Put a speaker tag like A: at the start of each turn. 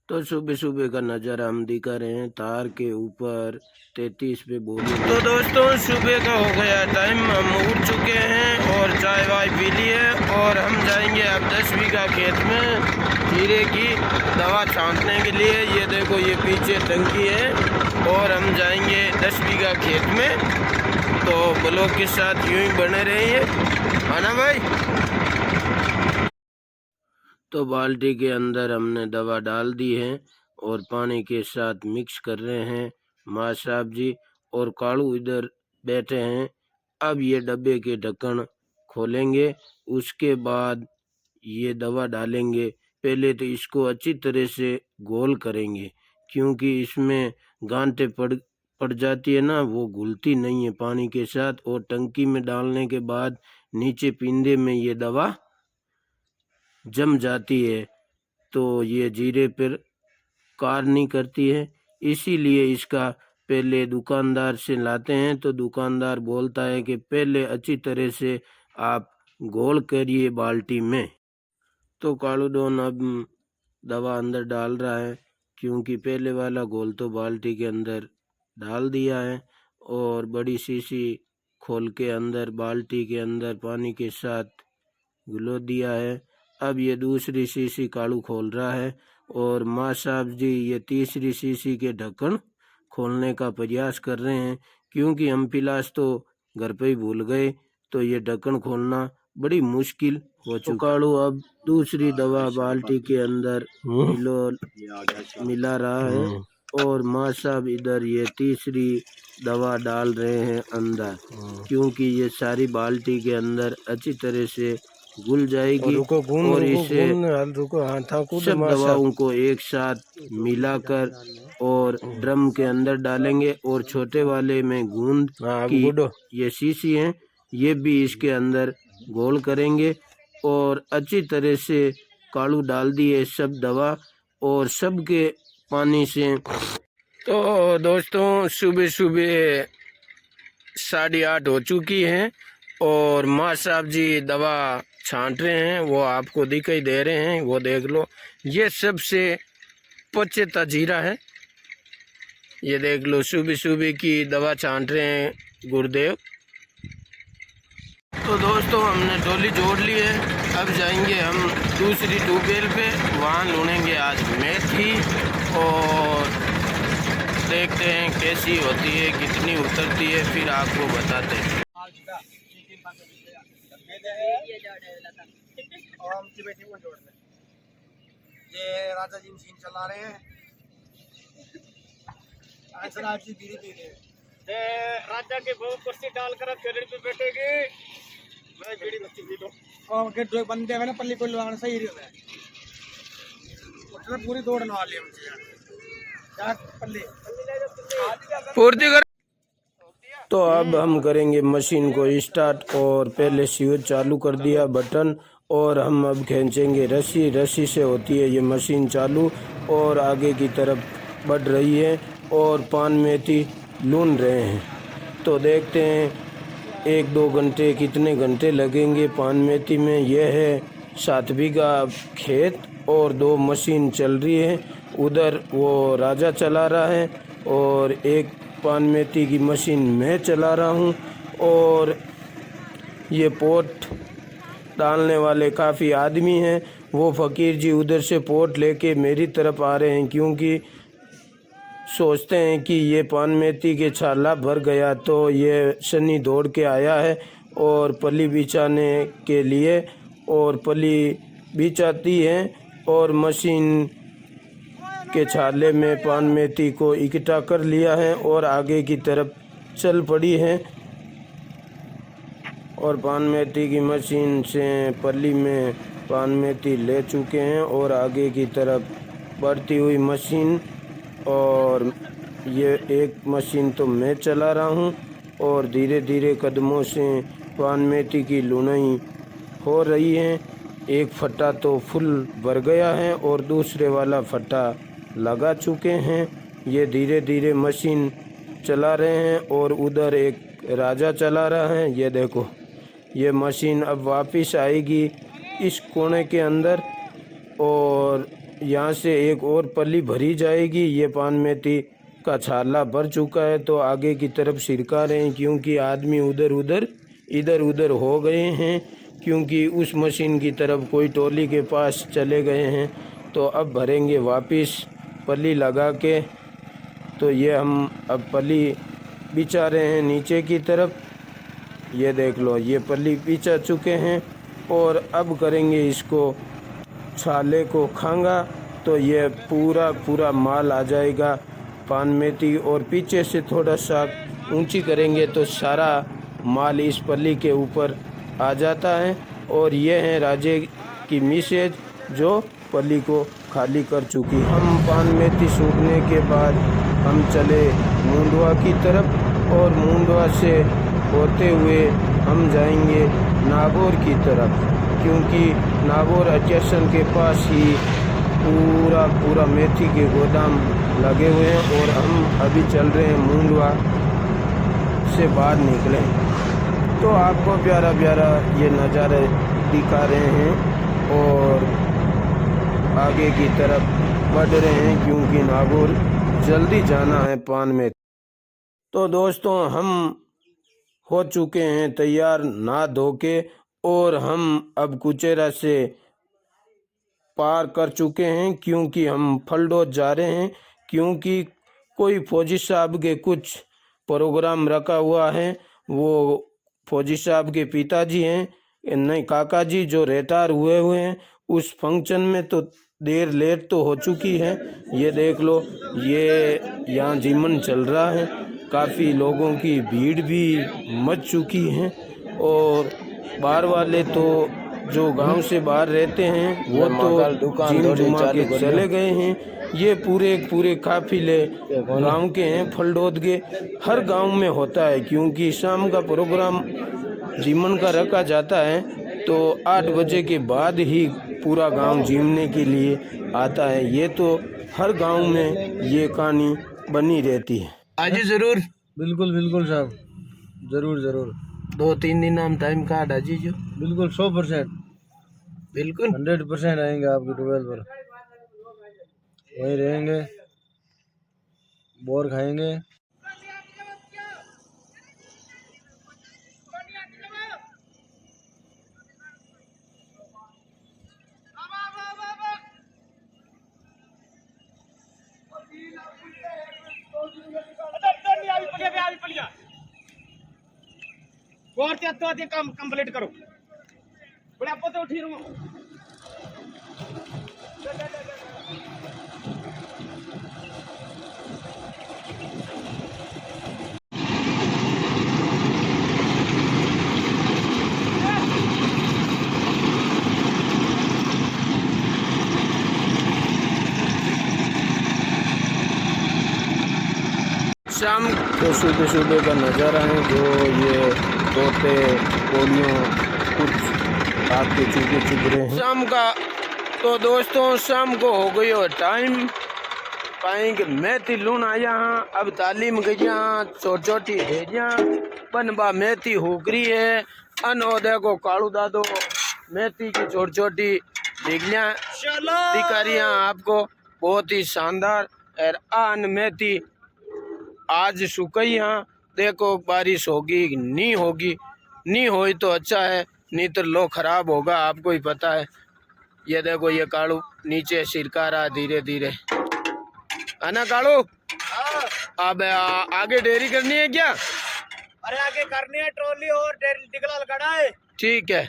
A: तो सुबह सुबह का नज़ारा हम दिखा रहे हैं तार के ऊपर 33 पे बोली। तो दोस्तों सुबह का हो गया टाइम, हम उठ चुके हैं और चाय वाय पी ली है और हम जाएंगे अब 10 बीघा खेत में जीरे की दवा छांटने के लिए। ये देखो ये पीछे टंकी है और हम जाएंगे 10 बीघा खेत में। तो ब्लॉग के साथ यूं ही बने रहिए, है ना भाई। तो बाल्टी के अंदर हमने दवा डाल दी है और पानी के साथ मिक्स कर रहे हैं माँ साहब जी और कालू इधर बैठे हैं। अब ये डब्बे के ढक्कन खोलेंगे, उसके बाद ये दवा डालेंगे। पहले तो इसको अच्छी तरह से गोल करेंगे क्योंकि इसमें गांठे पड़ जाती है ना, वो घुलती नहीं है पानी के साथ। और टंकी में डालने के बाद नीचे पिंडे में ये दवा जम जाती है तो ये जीरे पर कार नहीं करती है। इसीलिए इसका पहले दुकानदार से लाते हैं तो दुकानदार बोलता है कि पहले अच्छी तरह से आप घोल करिए बाल्टी में। तो कालू डॉन अब दवा अंदर डाल रहा है क्योंकि पहले वाला घोल तो बाल्टी के अंदर डाल दिया है और बड़ी शीशी खोल के अंदर बाल्टी के अंदर पानी के साथ घुलो दिया है। अब ये दूसरी शीशी कालू खोल रहा है और माँ साहब जी ये तीसरी शीशी के ढक्कन खोलने का प्रयास कर रहे हैं क्योंकि हम पिलास तो घर पे ही भूल गए, तो ये ढक्कन खोलना बड़ी मुश्किल हो चुका। कालू अब दूसरी दवा बाल्टी के अंदर मिला रहा है और माँ साहब इधर ये तीसरी दवा डाल रहे हैं अंदर क्योंकि ये सारी बाल्टी के अंदर अच्छी तरह से घुल जाएगी और इसे सब दवाओं को एक साथ मिलाकर और ड्रम के अंदर डालेंगे और छोटे वाले में गूंद की ये शीशी है ये भी इसके अंदर घोल करेंगे और अच्छी तरह से कालू डाल दिए सब दवा और सबके पानी से। तो दोस्तों सुबह सुबह 8:30 हो चुकी है और माँ साहब जी दवा छांट रहे हैं, वो आपको दिखाई दे रहे हैं, वो देख लो। ये सबसे पचेता जीरा है, ये देख लो सुबह सुबह की दवा छांट रहे हैं गुरुदेव। तो दोस्तों हमने डोली जोड़ ली है, अब जाएंगे हम दूसरी ट्यूबवेल पे, वहाँ ढूंढेंगे आज मेथी और देखते हैं कैसी होती है, कितनी उतरती है, फिर आपको बताते हैं।
B: ये राजा जी मशीन चला रहे हैं, जी बीड़ी पी रहे हैं। राजा के बहु कुर्सी डालकर चेहरे पे बैठेगी, मैं बीड़ी बच्ची पी लूं और के दो बंदे हैं ना पल्ली को लगाना सही रही है, मतलब पूरी दौड़ने वाली है मुझे यार पल्ली
A: पूर्ति कर। तो अब हम करेंगे मशीन को स्टार्ट और पहले स्विच चालू कर दिया बटन और हम अब खींचेंगे रस्सी, रस्सी से होती है ये मशीन चालू और आगे की तरफ बढ़ रही है और पान मेथी लून रहे हैं। तो देखते हैं 1-2 घंटे कितने घंटे लगेंगे पान मेथी में। यह है 7 बीघा खेत और 2 मशीन चल रही है, उधर वो राजा चला रहा है और एक पान मेथी की मशीन मैं चला रहा हूँ और ये पोट डालने वाले काफ़ी आदमी हैं। वो फ़कीर जी उधर से पोट लेके मेरी तरफ आ रहे हैं क्योंकि सोचते हैं कि ये पान मेथी के छाला भर गया तो ये शनि दौड़ के आया है और पली बिछाने के लिए, और पली बिछाती है और मशीन के छाले में पान मेथी को इकट्ठा कर लिया है और आगे की तरफ चल पड़ी है और पान मेथी की मशीन से पल्ली में पान मेथी ले चुके हैं और आगे की तरफ बढ़ती हुई मशीन। और ये एक मशीन तो मैं चला रहा हूँ और धीरे धीरे कदमों से पान मेथी की लुनाई हो रही है। एक फट्टा तो फुल भर गया है और दूसरे वाला फट्टा लगा चुके हैं। ये धीरे धीरे मशीन चला रहे हैं और उधर एक राजा चला रहा है। ये देखो ये मशीन अब वापस आएगी इस कोने के अंदर और यहाँ से एक और पल्ली भरी जाएगी। ये पान मेथी का छाला भर चुका है तो आगे की तरफ सिरका रहे हैं, क्योंकि आदमी इधर उधर हो गए हैं, क्योंकि उस मशीन की तरफ कोई टोली के पास चले गए हैं। तो अब भरेंगे वापस पल्ली लगा के। तो ये हम अब पल्ली बिछा रहे हैं नीचे की तरफ। ये देख लो, ये पल्ली बिछा चुके हैं और अब करेंगे इसको छाले को खांगा। तो ये पूरा माल आ जाएगा पान मेथी, और पीछे से थोड़ा सा ऊंची करेंगे तो सारा माल इस पल्ली के ऊपर आ जाता है। और ये है राजे की मिसेज जो पल्ली को खाली कर चुकी। हम पान मेथी सूखने के बाद हम चले मुंडवा की तरफ, और मुंडवा से होते हुए हम जाएंगे नागौर की तरफ, क्योंकि नागौर स्टेशन के पास ही पूरा मेथी के गोदाम लगे हुए हैं। और हम अभी चल रहे हैं मुंडवा से बाहर निकले, तो आपको प्यारा ये नज़ारे दिखा रहे हैं और आगे की तरफ बढ़ रहे हैं, क्योंकि नागौर जल्दी जाना है पान में। तो दोस्तों, हम हो चुके हैं तैयार नहा धो के, और हम अब कुचेरा से पार कर चुके हैं, क्योंकि हम फलडोज जा रहे हैं, क्योंकि कोई फौजी साहब के कुछ प्रोग्राम रखा हुआ है। वो फौजी साहब के पिताजी हैं, नहीं काका जी, जो रिटायर हुए हैं। उस फंक्शन में तो देर लेट तो हो चुकी है। ये देख लो, ये यहाँ जीमन चल रहा है, काफ़ी लोगों की भीड़ भी मच चुकी है। और बाहर वाले तो जो गांव से बाहर रहते हैं वो तो जिम जुमा के चले गए हैं। ये पूरे काफिले गांव के हैं, फलडोद के। हर गांव में होता है, क्योंकि शाम का प्रोग्राम जीमन का रखा जाता है, तो 8 बजे के बाद ही पूरा गांव जीमने के लिए आता है। ये तो हर गांव में ये कहानी बनी रहती है। आज जरूर,
B: बिल्कुल साहब, जरूर
A: 2-3 दिन हम टाइम काट आजी जो
B: बिल्कुल 100%,
A: बिल्कुल
B: 100% आएंगे आपके ट्वेल्व पर। वहीं रहेंगे, बोर खाएंगे। काम कंप्लीट करो, बड़े आप तो उठी रहूं।
A: शाम को सुबह का नज़ारा है, जो ये तोते कोलियों कुछ आपके चुके चुग रहे हैं शाम का। तो दोस्तों, शाम को हो गई हो टाइम पाएंगे मेथी लून आया हाँ। अब तालीम गई छोटी भेजिया बनबा मेथी होकरी है। अनो देखो कालू दादो मेथी की छोटी डिगलियां दिखा रही हैं आपको, बहुत ही शानदार। और आन मेथी आज सुकई यहाँ, देखो बारिश होगी नहीं होगी, नहीं होई तो अच्छा है, नहीं तो लो खराब होगा, आपको ही पता है। ये देखो, ये कालू नीचे सिरका रहा धीरे धीरे, है ना कालू? अब आगे डेयरी करनी है क्या?
B: अरे आगे करनी है, ट्रॉली और डिगला लगाना है।
A: ठीक है।